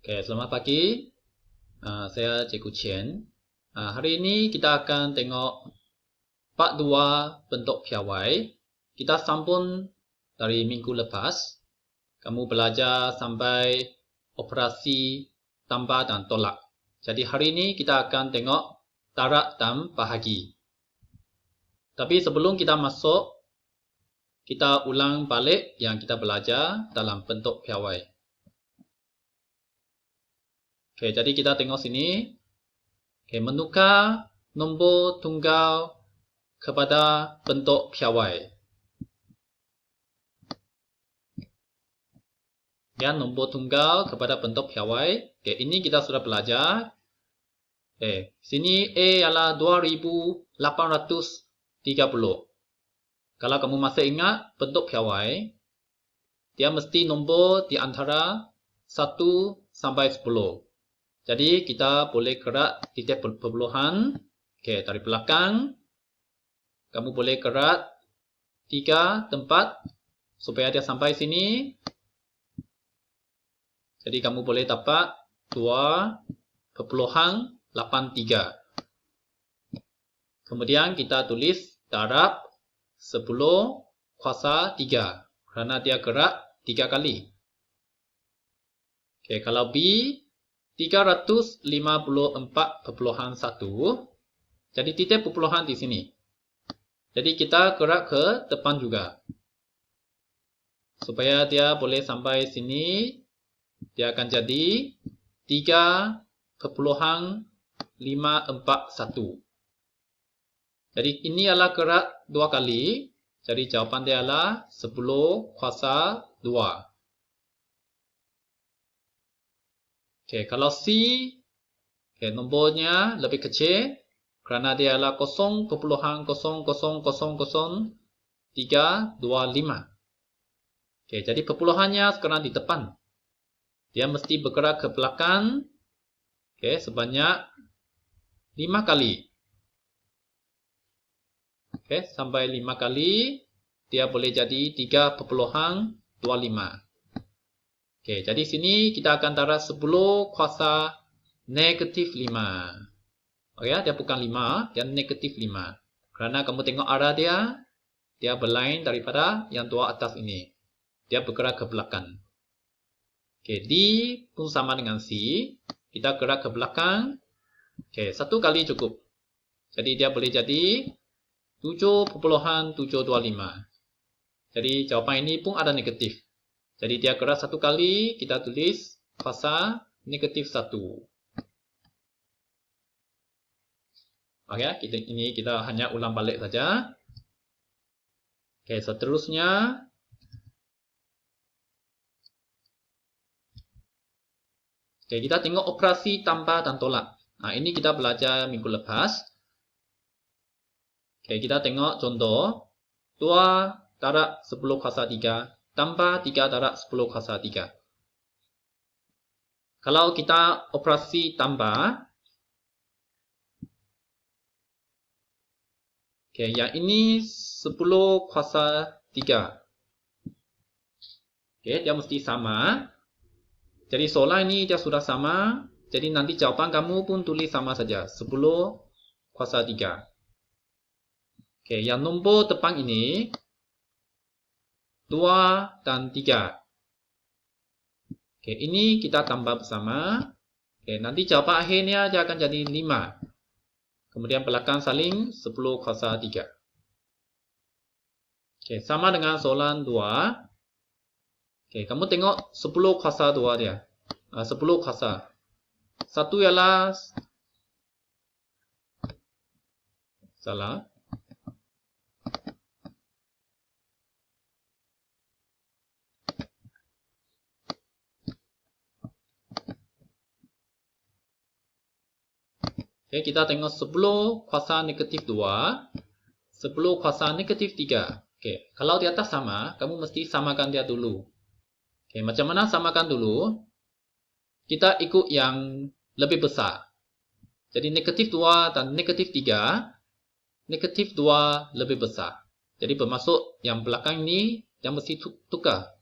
Oke, selamat pagi. Saya Cikgu Chen. Hari ini kita akan tengok part 2 bentuk piawai. Kita sambung dari minggu lepas. Kamu belajar sampai operasi tambah dan tolak. Jadi hari ini kita akan tengok darab dan bahagi. Tapi sebelum kita masuk, kita ulang balik yang kita belajar dalam bentuk piawai. Oke, jadi kita tengok sini. Oke, menukar nombor tunggal kepada bentuk piawai. Ya, nombor tunggal kepada bentuk piawai. Oke, ini kita sudah belajar. Oke, sini A ialah 2830. Kalau kamu masih ingat bentuk piawai, dia mesti nombor di antara 1 sampai 10. Jadi kita boleh gerak titik perpuluhan. Oke, dari belakang. Kamu boleh gerak 3 tempat supaya dia sampai sini. Jadi kamu boleh dapat 2,83. Kemudian kita tulis darab 10 kuasa 3. Kerana dia gerak 3 kali. Oke, kalau B 354,1. Jadi titik perpuluhan di sini. Jadi kita gerak ke depan juga. Supaya dia boleh sampai sini, dia akan jadi 3,541. Jadi ini adalah gerak 2 kali. Jadi jawapan dia adalah 10 kuasa 2. Oke, kalau C, nombornya lebih kecil. Kerana dia adalah 0,0000325. Oke, jadi perpuluhannya sekarang di depan. Dia mesti bergerak ke belakang. Oke, sebanyak 5 kali. Oke, sampai 5 kali. Dia boleh jadi 3,25. Oke, jadi sini kita akan taruh 10 kuasa negatif 5. Oke, dia bukan 5, dia negatif 5. Kerana kamu tengok arah dia, dia berlain daripada yang tua atas ini. Dia bergerak ke belakang. Oke, D pun sama dengan C. Kita gerak ke belakang. Oke, 1 kali cukup. Jadi dia boleh jadi 7,725. Jadi jawapan ini pun ada negatif. Jadi dia gerak 1 kali, kita tulis kuasa negatif 1. Oke, kita hanya ulang balik saja. Oke, seterusnya. Oke, kita tengok operasi tambah dan tolak. Nah, ini kita belajar minggu lepas. Oke, kita tengok contoh. 2 darab 10 kuasa 3 tambah 3 darab 10 kuasa 3. Kalau kita operasi tambah, oke, yang ini 10 kuasa 3. Oke, dia mesti sama. Jadi soalan ini dia sudah sama. Jadi nanti jawapan kamu pun tulis sama saja. 10 kuasa 3. Oke, yang nombor depan ini 2 dan 3. Oke, ini kita tambah bersama. Oke, nanti jawapan akhirnya dia akan jadi 5. Kemudian belakang saling 10 kuasa 3. Oke, sama dengan soalan 2. Oke, kamu tengok 10 kuasa 2 dia. 10 kuasa. 1 ialah salah. Oke, kita tengok 10 kuasa negatif 2. 10 kuasa negatif 3. Oke, kalau di atas sama, kamu mesti samakan dia dulu. Oke, macam mana samakan dulu? Kita ikut yang lebih besar. Jadi negatif 2 dan negatif 3. Negatif 2 lebih besar. Jadi bermaksud yang belakang ini, yang mesti tukar.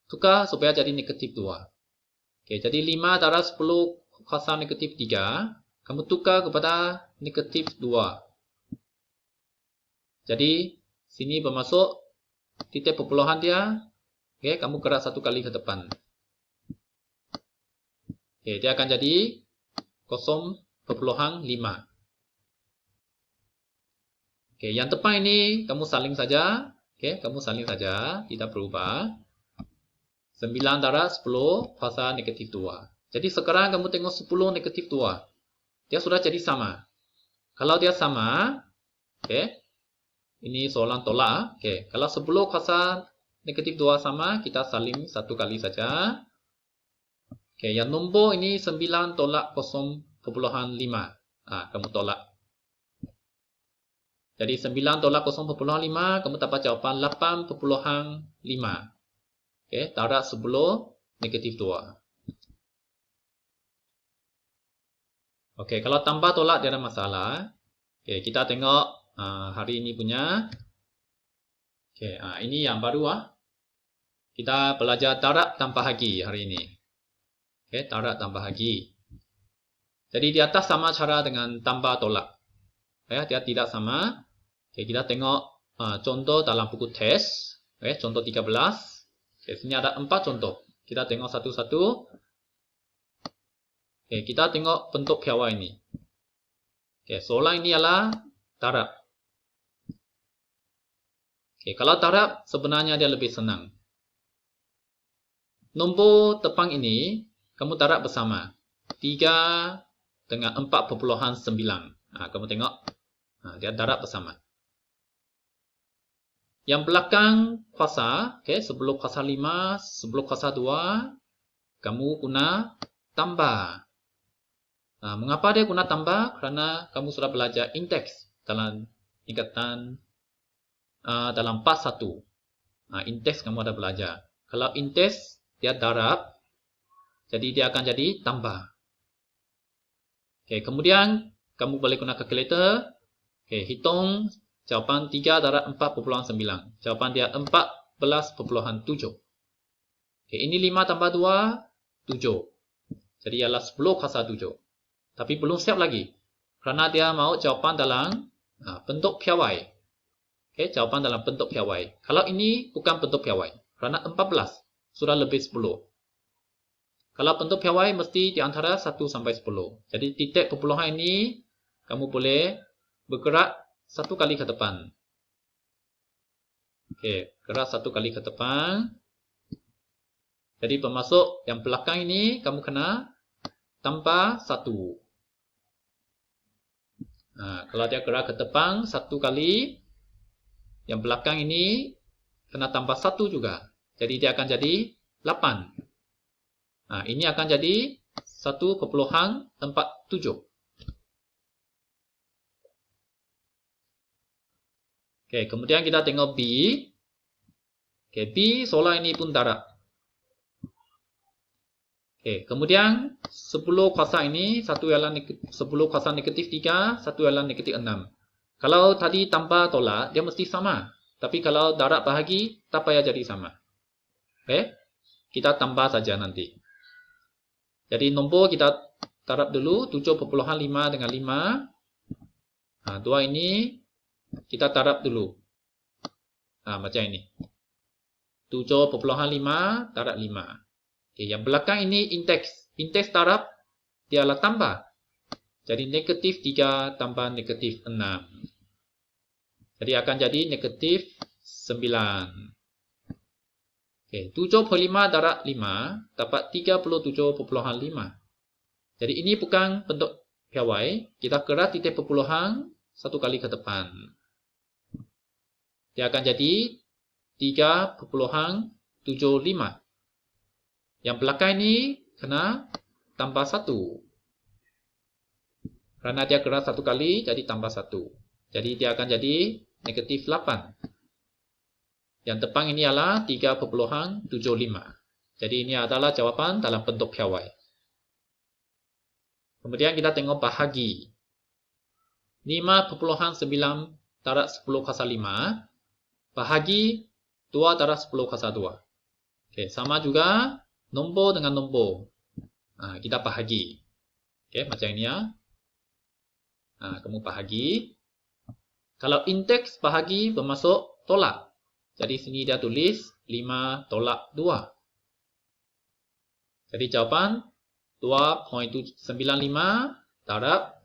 Tukar supaya jadi negatif 2. Oke, jadi 5 darab 10 kuasa negatif 3. Kamu tukar kepada negatif 2. Jadi, sini bermasuk titik perpuluhan dia. Oke, kamu gerak satu kali ke depan. Oke, dia akan jadi 0,5. Oke, yang depan ini kamu saling saja. Oke, kamu saling saja, tidak berubah. 9 darab 10 kuasa negatif 2. Jadi sekarang kamu tengok 10 negatif 2. Dia sudah jadi sama. Kalau dia sama, oke, ini soalan tolak. Oke, kalau 10 kuasa negatif 2 sama, kita saling satu kali saja. Oke, yang nombor ini 9 tolak 0,5. Kamu tolak. Jadi 9 tolak 0,5, kamu dapat jawapan 8,5. Oke, darab 10 negatif 2. Oke, kalau tambah tolak tidak ada masalah. Oke, kita tengok hari ini punya. Oke, ini yang baru. Kita belajar darab tambah bahagi hari ini. Oke, darab tambah bahagi. Jadi di atas sama cara dengan tambah tolak. Ya, dia tidak sama. Oke, kita tengok contoh dalam buku tes. Oke, contoh 13. Oke, sini ada 4 contoh. Kita tengok satu-satu. Oke, kita tengok bentuk piawai ini. Oke, soalan ini adalah darab. Oke, kalau darab sebenarnya dia lebih senang. Nombor depan ini kamu darab bersama. 3 dengan 4,9. Kamu tengok. Dia darab bersama. Yang belakang kuasa, oke, sebelum kuasa 5, sebelum kuasa 2, kamu guna tambah. Mengapa dia guna tambah? Karena kamu sudah belajar indeks dalam tingkatan dalam part 1. Indeks kamu ada belajar. Kalau indeks dia darab, jadi dia akan jadi tambah. Oke, kemudian kamu boleh guna kalkulator. Oke, hitung jawapan 3 darab 4,9. Jawapan dia 14,7. Oke, ini 5 tambah 2, 7. Jadi ialah 10 kuasa 7. Tapi belum siap lagi. Kerana dia mau jawapan dalam bentuk piawai. Oke, jawapan dalam bentuk piawai. Kalau ini bukan bentuk piawai. Kerana 14 sudah lebih 10. Kalau bentuk piawai mesti di antara 1 sampai 10. Jadi titik perpuluhan ini kamu boleh bergerak satu kali ke depan. Oke, gerak satu kali ke depan. Jadi bermasuk yang belakang ini kamu kena tambah 1. Kalau dia gerak ke depan satu kali, yang belakang ini kena tambah 1 juga. Jadi dia akan jadi 8. Ini akan jadi 1,47. Oke, kemudian kita tengok B. Oke, B soalan ini pun darab. Oke, kemudian 10 kuasa ini, satu ialah 10 kuasa negatif 3, satu ialah negatif 6. Kalau tadi tambah tolak, dia mesti sama. Tapi kalau darab bahagi, tak payah jadi sama. Oke, kita tambah saja nanti. Jadi nombor kita darab dulu, 7,5 dengan 5. 2 ini kita darab dulu. Macam ini. 7,5 darab 5. Oke, yang belakang ini indeks. Indeks darab dia adalah tambah. Jadi negatif 3 tambah negatif 6. Jadi akan jadi negatif 9. Oke, 7,5 darab 5 dapat 37,5. Jadi ini bukan bentuk piawai. Kita gerak titik perpuluhan satu kali ke depan. Dia akan jadi 3,75. Yang belakang ini kena tambah 1. Karena dia gerak satu kali, jadi tambah 1. Jadi dia akan jadi negatif 8. Yang depan ini adalah 3,75. Jadi ini adalah jawapan dalam bentuk piawai. Kemudian kita tengok bahagi. 5,9 darab 10 kuasa 5. Bahagi 2 darab 10 kuasa 2. Oke, sama juga nombor dengan nombor. kita bahagi. Okey, macam ini ya. Kamu bahagi. Kalau indeks bahagi bermaksud tolak. Jadi sini dia tulis 5 tolak 2. Jadi jawapan 2.95 darab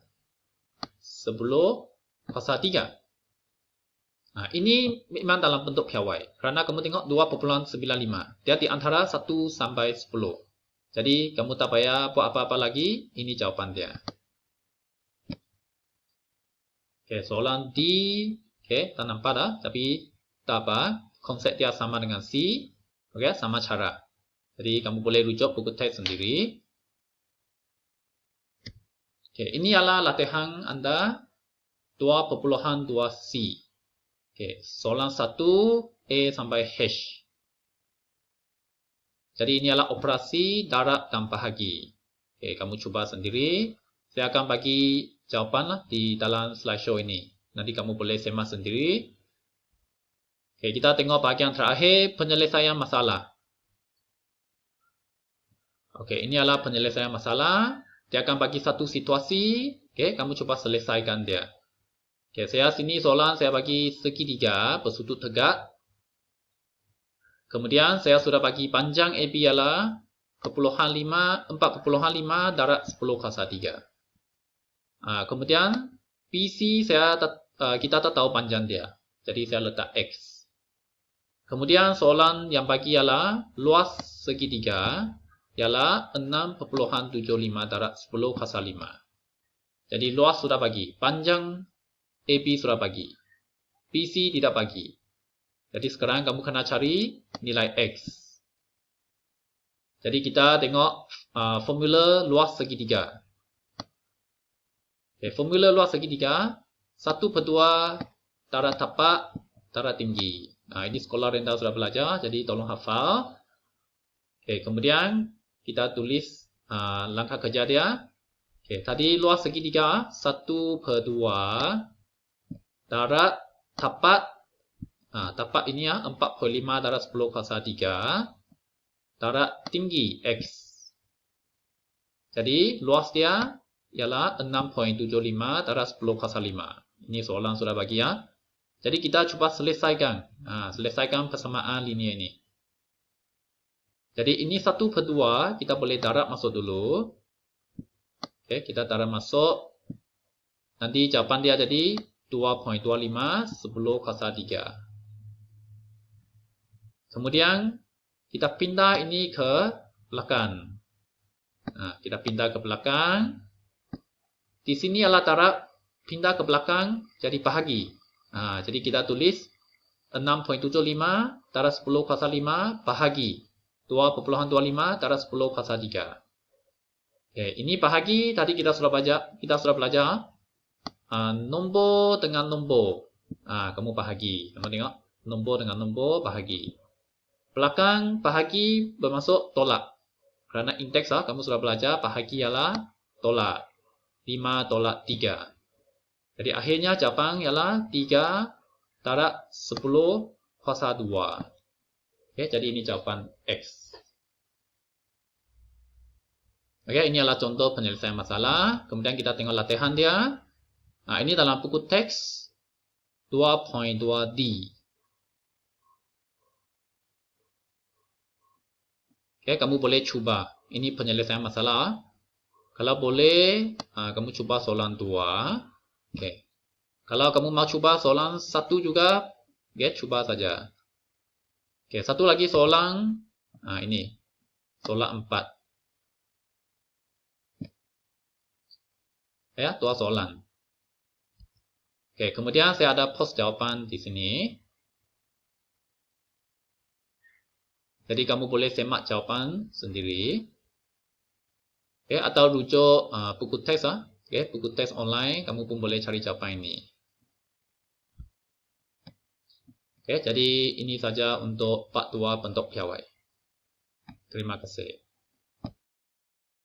10 kuasa 3. Ini memang dalam bentuk piawai. Kerana kamu tengok 2.95. Dia di antara 1 sampai 10. Jadi kamu tak payah buat apa-apa lagi. Ini jawapan dia. Okey, soalan D. Okey, tak nampak dah. Tapi tak apa. Konsep dia sama dengan C. Okey, sama cara. Jadi kamu boleh rujuk buku teks sendiri. Okey, ini adalah latihan anda 2.2C. Okey, soalan 1 A sampai H. Jadi ini adalah operasi darab dan bahagi. Okey, kamu cuba sendiri. Saya akan bagi jawapan di dalam slideshow ini. Nanti kamu boleh semak sendiri. Okey, kita tengok bahagian terakhir, penyelesaian masalah. Okey, ini adalah penyelesaian masalah. Dia akan bagi satu situasi. Okey, kamu cuba selesaikan dia. Okey, saya sini soalan saya bagi segitiga bersudut tegak. Kemudian saya sudah bagi panjang AB ialah 4.5 darab 10 kuasa 3. Kemudian PC kita tak tahu panjang dia. Jadi saya letak X. Kemudian soalan yang bagi ialah luas segitiga ialah 6.75 darab 10 kuasa 5. Jadi luas sudah bagi, panjang AB sudah bagi. PC tidak bagi. Jadi sekarang kamu kena cari nilai X. Jadi kita tengok formula luas segitiga. Okay, formula luas segitiga 1/2 darab tapak darab tinggi. Ini sekolah rendah sudah belajar, jadi tolong hafal. Okay, kemudian kita tulis langkah kerja dia. Okay, tadi luas segitiga 1/2 darab tapak. Tapak ini ya 4.5 darab 10 kuasa 3 darab tinggi X. Jadi luas dia ialah 6.75 darab 10 kuasa 5. Ini soalan sudah bagi ya. Jadi kita cuba selesaikan. Selesaikan persamaan linear ini. Jadi ini 1/2 kita boleh darab masuk dulu. Okey, kita darab masuk. Nanti jawapan dia jadi 2.25 10 kuasa 3. Kemudian kita pindah ini ke belakang. Kita pindah ke belakang. Di sini adalah darab pindah ke belakang jadi bahagi. Jadi kita tulis 6.75 darab 10 kuasa 5 bahagi 2.25 darab 10 kuasa 3. Okay, ini bahagi tadi kita sudah belajar. Nombor dengan nombor. Kamu bahagi. Kamu tengok nombor dengan nombor bahagi. Belakang bahagi bermaksud tolak. Kerana indeks kamu sudah belajar bahagi ialah tolak. 5 tolak 3. Jadi akhirnya jawapan ialah 3 darab 10 kuasa 2. Okay, jadi ini jawapan X. Okay, ini adalah contoh penyelesaian masalah. Kemudian kita tengok latihan dia. Ini dalam buku teks 2.2D. Okay, kamu boleh cuba. Ini penyelesaian masalah. Kalau boleh, kamu cuba soalan 2. Okay. Kalau kamu mau cuba soalan 1 juga, cuba saja. Okay, satu lagi soalan. Ini. Soalan 4. Ya, 2 soalan. Okay, kemudian saya ada post jawapan di sini. Jadi kamu boleh semak jawapan sendiri. Okay, atau rujuk buku teks. Okay, buku teks online, kamu pun boleh cari jawapan ini. Okay, jadi ini saja untuk part 2 bentuk piawai. Terima kasih.